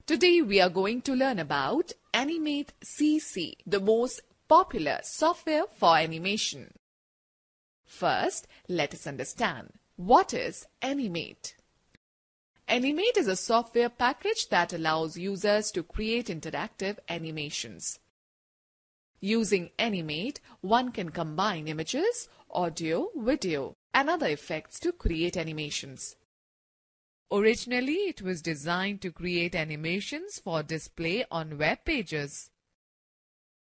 Today we are going to learn about Animate CC, the most popular software for animation. First, let us understand what is Animate. Animate is a software package that allows users to create interactive animations. Using Animate, one can combine images, audio, video, and other effects to create animations. Originally, it was designed to create animations for display on web pages.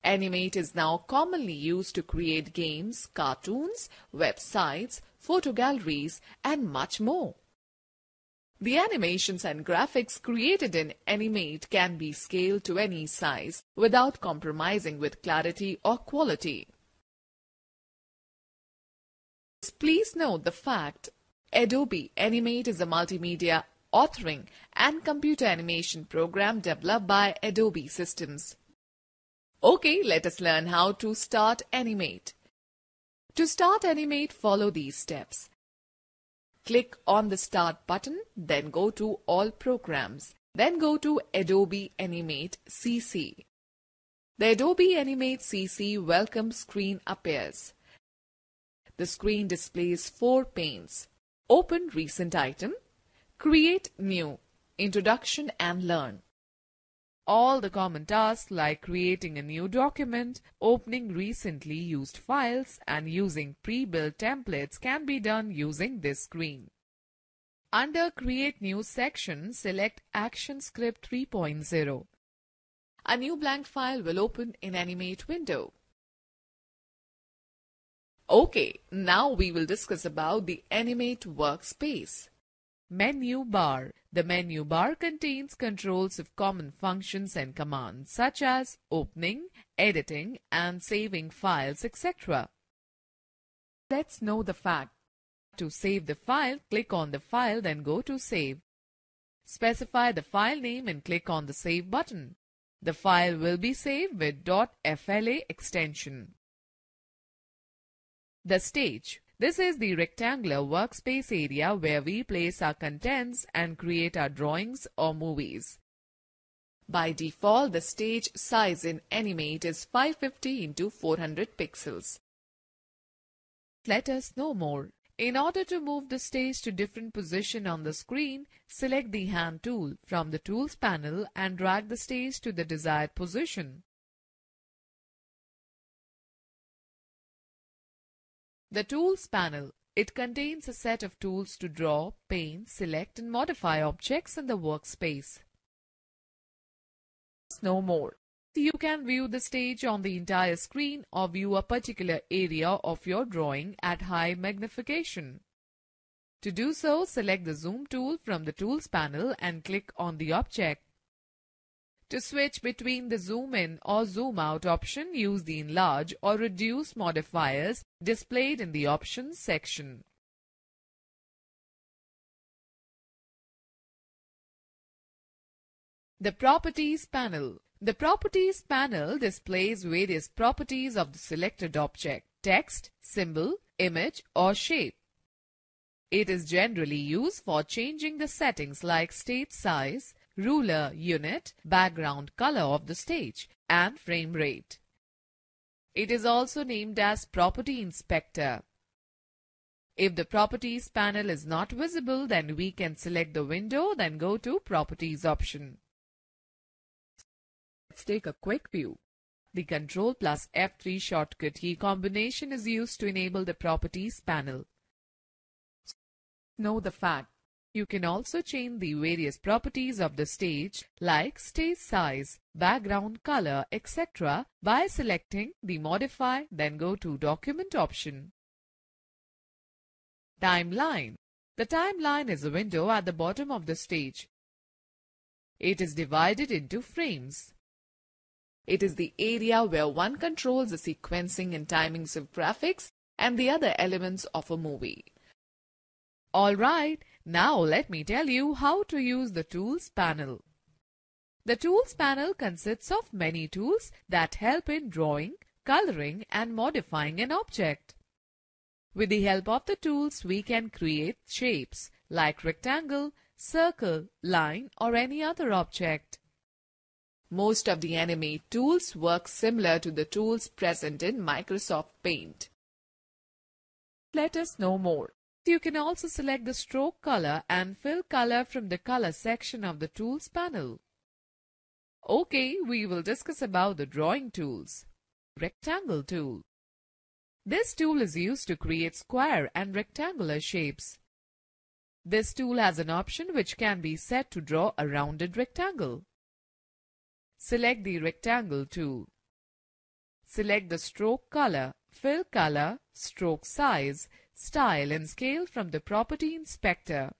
Animate is now commonly used to create games, cartoons, websites, photo galleries, and much more. The animations and graphics created in Animate can be scaled to any size without compromising with clarity or quality. Please note the fact Adobe Animate is a multimedia authoring and computer animation program developed by Adobe Systems. Okay, let us learn how to start Animate. To start Animate, follow these steps. Click on the Start button, then go to All Programs, then go to Adobe Animate CC. The Adobe Animate CC welcome screen appears. The screen displays 4 panes. Open Recent Item, Create New, Introduction and Learn. All the common tasks like creating a new document, opening recently used files, and using pre-built templates can be done using this screen. Under Create New section, select Action Script 3.0. A new blank file will open in Animate window. Okay, now we will discuss about the Animate Workspace. Menu bar. The menu bar contains controls of common functions and commands such as opening, editing, and saving files, etc. Let's know the fact. To save the file, click on the file, then go to Save. Specify the file name and click on the Save button. The file will be saved with .fla extension. The stage. This is the rectangular workspace area where we place our contents and create our drawings or movies. By default, the stage size in Animate is 550 × 400 pixels. Let us know more. In order to move the stage to different position on the screen, select the Hand tool from the Tools panel and drag the stage to the desired position. The Tools panel. It contains a set of tools to draw, paint, select and modify objects in the workspace. No more. You can view the stage on the entire screen or view a particular area of your drawing at high magnification. To do so, select the Zoom tool from the Tools panel and click on the object. To switch between the zoom in or zoom out option, use the enlarge or reduce modifiers displayed in the options section. The Properties panel. The Properties panel displays various properties of the selected object, text, symbol, image or shape. It is generally used for changing the settings like stage size, ruler unit, background color of the stage, and frame rate. It is also named as Property Inspector. If the Properties panel is not visible, then we can select the window, then go to Properties option. Let's take a quick view. The Ctrl plus F3 shortcut key combination is used to enable the Properties panel. Know the fact. You can also change the various properties of the stage like stage size, background color, etc. by selecting the Modify, then go to Document option. Timeline. The timeline is a window at the bottom of the stage. It is divided into frames. It is the area where one controls the sequencing and timings of graphics and the other elements of a movie. Alright, now let me tell you how to use the Tools panel. The Tools panel consists of many tools that help in drawing, coloring and modifying an object. With the help of the tools, we can create shapes like rectangle, circle, line or any other object. Most of the Animate tools work similar to the tools present in Microsoft Paint. Let us know more. You can also select the stroke color and fill color from the color section of the tools panel. Okay, we will discuss about the drawing tools. Rectangle tool. This tool is used to create square and rectangular shapes. This tool has an option which can be set to draw a rounded rectangle. Select the rectangle tool. Select the stroke color, fill color, stroke size, style and scale from the property inspector.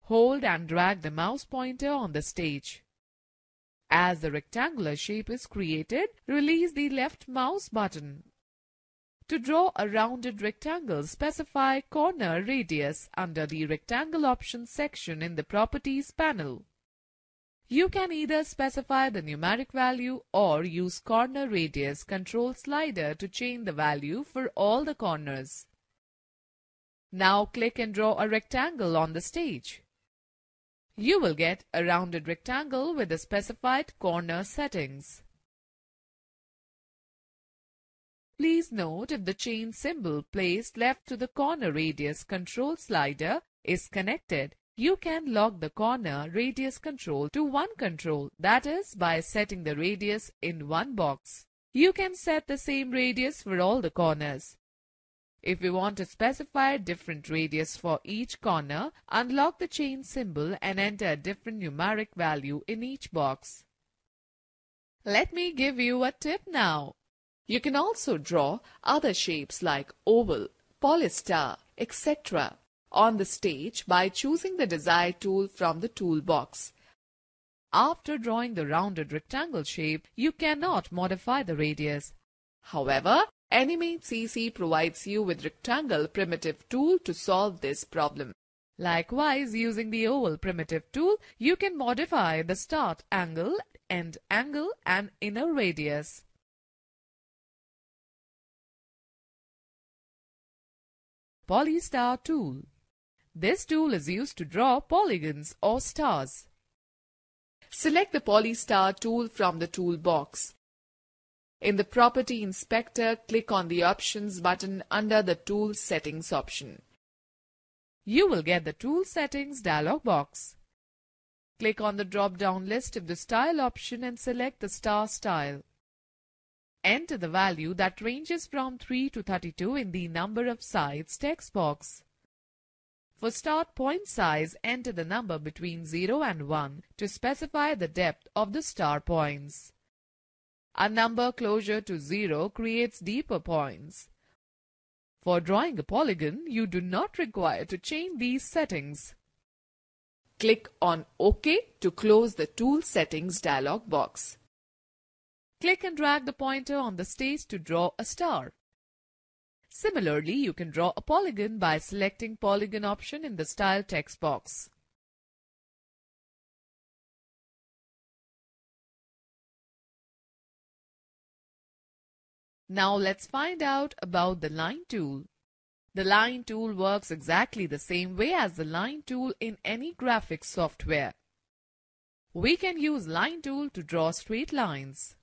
Hold and drag the mouse pointer on the stage. As the rectangular shape is created, release the left mouse button. To draw a rounded rectangle, specify corner radius under the Rectangle Options section in the Properties panel. You can either specify the numeric value or use corner radius control slider to change the value for all the corners. Now click and draw a rectangle on the stage. You will get a rounded rectangle with the specified corner settings. Please note, if the chain symbol placed left to the corner radius control slider is connected, you can lock the corner radius control to one control, that is, by setting the radius in one box. You can set the same radius for all the corners. If you want to specify different radius for each corner, unlock the chain symbol and enter a different numeric value in each box. Let me give you a tip now. You can also draw other shapes like oval, polystar, etc. on the stage by choosing the desired tool from the toolbox. After drawing the rounded rectangle shape, you cannot modify the radius. However, Animate CC provides you with Rectangle Primitive tool to solve this problem. Likewise, using the Oval Primitive tool, you can modify the start angle, end angle and inner radius. Polystar Tool. This tool is used to draw polygons or stars. Select the Polystar tool from the toolbox. In the Property Inspector, click on the Options button under the Tool Settings option. You will get the Tool Settings dialog box. Click on the drop-down list of the Style option and select the star style. Enter the value that ranges from 3 to 32 in the Number of Sides text box. For start point size, enter the number between 0 and 1 to specify the depth of the star points. A number closer to 0 creates deeper points. For drawing a polygon, you do not require to change these settings. Click on OK to close the Tool Settings dialog box. Click and drag the pointer on the stage to draw a star. Similarly, you can draw a polygon by selecting Polygon option in the Style text box. Now let's find out about the Line tool. The Line tool works exactly the same way as the Line tool in any graphics software. We can use Line tool to draw straight lines.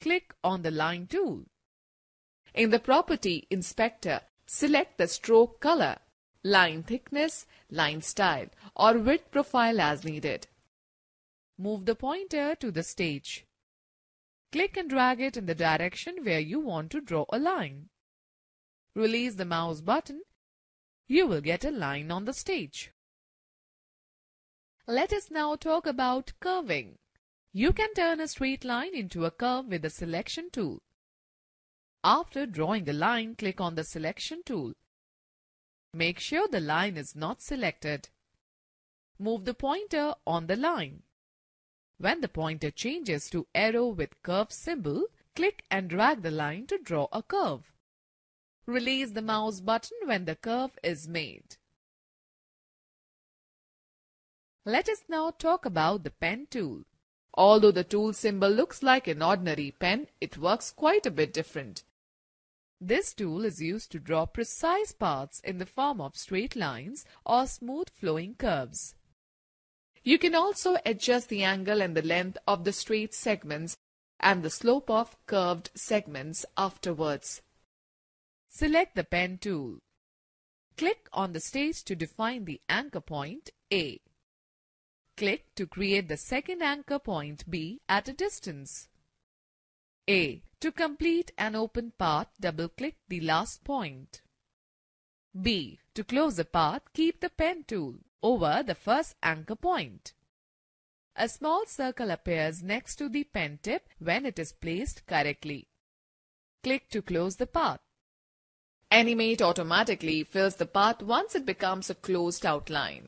Click on the Line tool. In the Property Inspector, select the stroke color, line thickness, line style, or width profile as needed. Move the pointer to the stage. Click and drag it in the direction where you want to draw a line. Release the mouse button. You will get a line on the stage. Let us now talk about curving. You can turn a straight line into a curve with the Selection tool. After drawing a line, click on the Selection tool. Make sure the line is not selected. Move the pointer on the line. When the pointer changes to arrow with curve symbol, click and drag the line to draw a curve. Release the mouse button when the curve is made. Let us now talk about the Pen tool. Although the tool symbol looks like an ordinary pen, it works quite a bit different. This tool is used to draw precise paths in the form of straight lines or smooth flowing curves. You can also adjust the angle and the length of the straight segments and the slope of curved segments afterwards. Select the pen tool. Click on the stage to define the anchor point A. Click to create the second anchor point B at a distance A. To complete an open path, double-click the last point. B. To close the path, keep the pen tool over the first anchor point. A small circle appears next to the pen tip when it is placed correctly. Click to close the path. Animate automatically fills the path once it becomes a closed outline.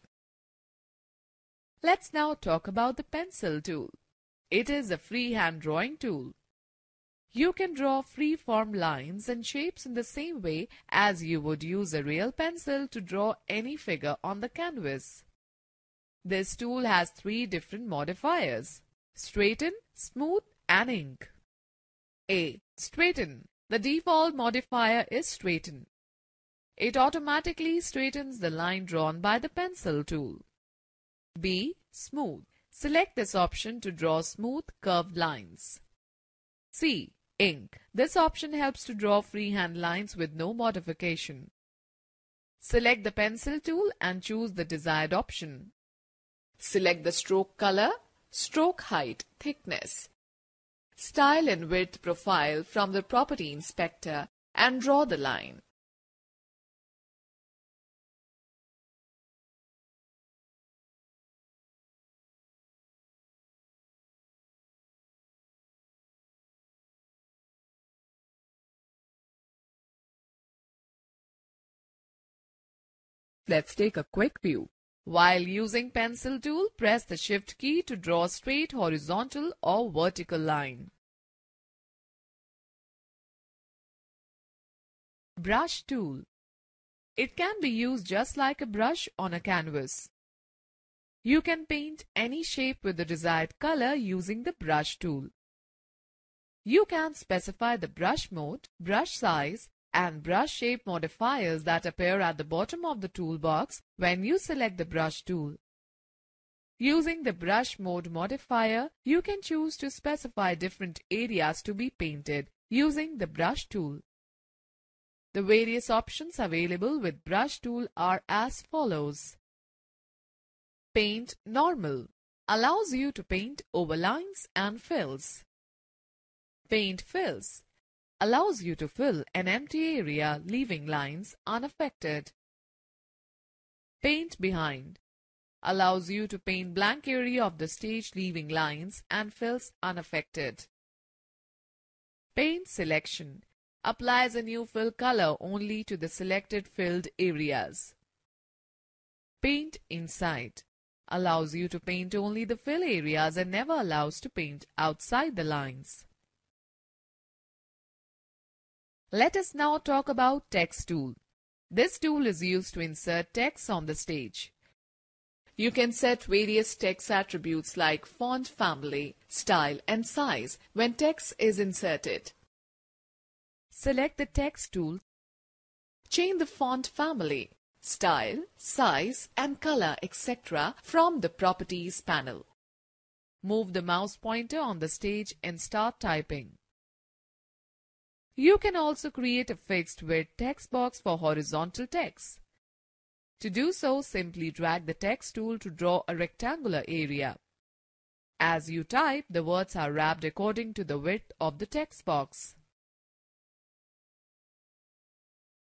Let's now talk about the pencil tool. It is a freehand drawing tool. You can draw free-form lines and shapes in the same way as you would use a real pencil to draw any figure on the canvas. This tool has 3 different modifiers: straighten, smooth, and ink. A. Straighten. The default modifier is straighten. It automatically straightens the line drawn by the pencil tool. B. Smooth. Select this option to draw smooth, curved lines. C. Ink. This option helps to draw freehand lines with no modification. Select the pencil tool and choose the desired option. Select the stroke color, stroke height, thickness, style and width profile from the Property Inspector and draw the line. Let's take a quick view. While using pencil tool, press the Shift key to draw straight, horizontal or vertical line. Brush tool. It can be used just like a brush on a canvas. You can paint any shape with the desired color using the brush tool. You can specify the brush mode, brush size, and brush shape modifiers that appear at the bottom of the toolbox when you select the brush tool. Using the brush mode modifier, you can choose to specify different areas to be painted using the brush tool. The various options available with brush tool are as follows. Paint Normal allows you to paint over lines and fills. Paint Fills allows you to fill an empty area, leaving lines unaffected. Paint Behind allows you to paint blank area of the stage, leaving lines and fills unaffected. Paint Selection applies a new fill color only to the selected filled areas. Paint Inside allows you to paint only the fill areas and never allows to paint outside the lines. Let us now talk about Text tool. This tool is used to insert text on the stage. You can set various text attributes like font family, style, and size when text is inserted. Select the Text tool. Change the font family, style, size, and color, etc. from the Properties panel. Move the mouse pointer on the stage and start typing. You can also create a fixed width text box for horizontal text. To do so, simply drag the Text tool to draw a rectangular area. As you type, the words are wrapped according to the width of the text box.